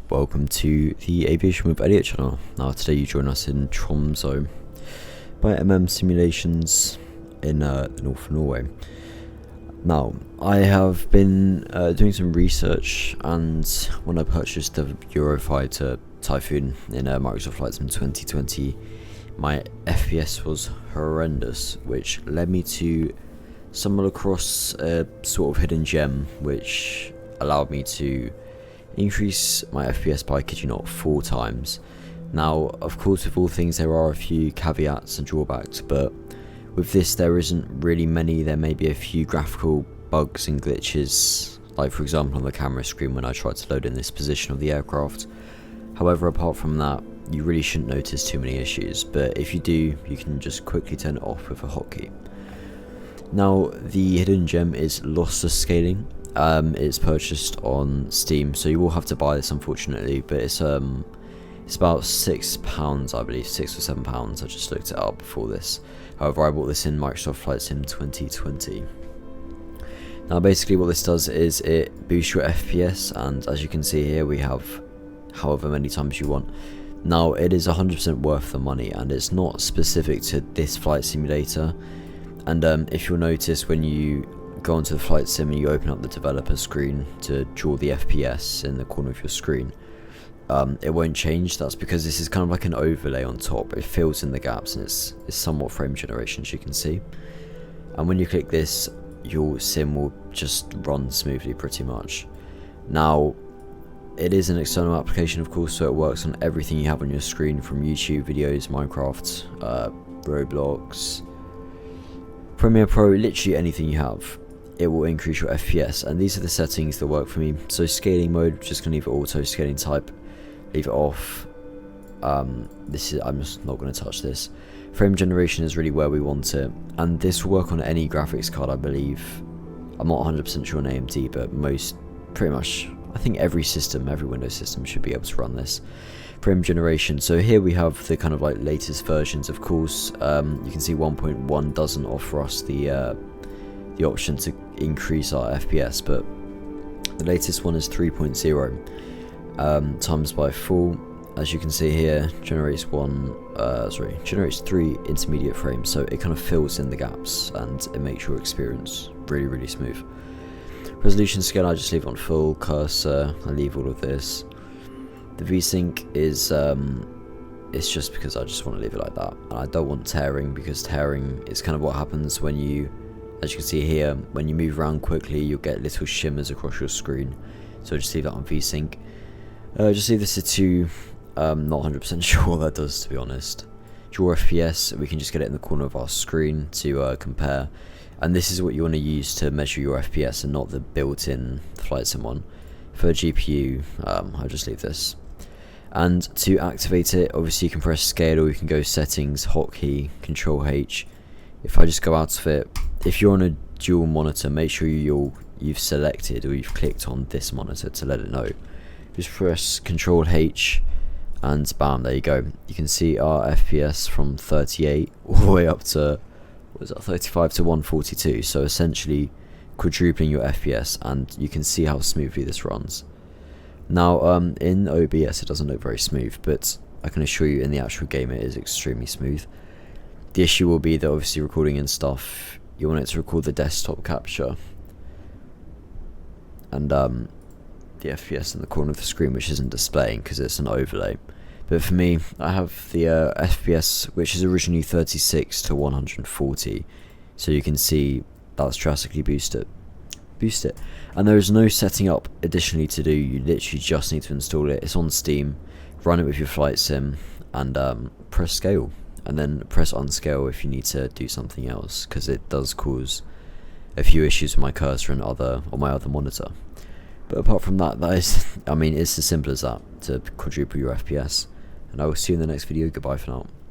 welcome to the Aviation with Elliot channel. Now today you join us in Tromsø by Simulations in the north of Norway. Now I have been doing some research, and when I purchased the Eurofighter Typhoon in Microsoft Flight Sim 2020, my FPS was horrendous, which led me to stumble across a sort of hidden gem which allowed me to increase my FPS by, kid you not, 4 times. Now, of course, with all things there are a few caveats and drawbacks, but with this there isn't really many. There may be a few graphical bugs and glitches, like for example on the camera screen when I tried to load in this position of the aircraft. However, apart from that, you really shouldn't notice too many issues, but if you do, you can just quickly turn it off with a hotkey. Now, the hidden gem is lossless scaling. It's purchased on Steam, so you will have to buy this unfortunately, but it's about £6, I believe, £6 or £7. I just looked it up before this. However, I bought this in Microsoft Flight Sim 2020. Now basically what this does is it boosts your FPS, and as you can see here we have however many times you want. Now it is 100% worth the money, and it's not specific to this flight simulator. And if you'll notice, when you go onto the flight sim and you open up the developer screen to draw the FPS in the corner of your screen, it won't change. That's because this is kind of like an overlay on top. It fills in the gaps, and it's somewhat frame generation, as you can see. And when you click this, your sim will just run smoothly pretty much. Now it is an external application, of course, so it works on everything you have on your screen, from YouTube videos, Minecraft, Roblox, Premiere Pro, literally anything you have. It will increase your FPS, and these are the settings that work for me. So scaling mode, just gonna leave it auto. Scaling type, leave it off. I'm just not gonna touch this. Frame generation is really where we want it, and this will work on any graphics card, I believe. I'm not 100% sure on AMD, but pretty much, I think every Windows system should be able to run this. Frame generation, so here we have the kind of like latest versions, of course. You can see 1.1 doesn't offer us the option to increase our FPS, but the latest one is 3.0 times by 4. As you can see here, generates 3 intermediate frames, so it kind of fills in the gaps and it makes your experience really smooth. Resolution scale, I just leave on full. Cursor, I leave all of this. The VSync is it's just because I just want to leave it like that, and I don't want tearing, because tearing is kind of what happens when you, as you can see here, when you move around quickly, you'll get little shimmers across your screen. So just leave that on VSync. Just leave this to 2. Not 100% sure what that does, to be honest. Draw FPS, we can just get it in the corner of our screen to compare. And this is what you want to use to measure your FPS, and not the built-in Flight Sim one. For GPU, I'll just leave this. And to activate it, obviously you can press scale, or you can go settings, hotkey, control H. If I just go out of it, if you're on a dual monitor, make sure you've selected, or you've clicked on this monitor to let it know. Just press control H, and bam, there you go. You can see our FPS from 38 all the way up to, what was that, 35 to 142. So essentially quadrupling your FPS, and you can see how smoothly this runs. Now in OBS it doesn't look very smooth, but I can assure you in the actual game it is extremely smooth. The issue will be that obviously recording and stuff, you want it to record the desktop capture, and the FPS in the corner of the screen, which isn't displaying because it's an overlay. But for me, I have the FPS, which is originally 36 to 140, so you can see that's drastically boost it. And there is no setting up additionally to do. You literally just need to install it. It's on Steam, run it with your flight sim, and press scale, and then press unscale if you need to do something else, because it does cause a few issues with my cursor and on my other monitor. But apart from that, it's as simple as that to quadruple your FPS. And I will see you in the next video. Goodbye for now.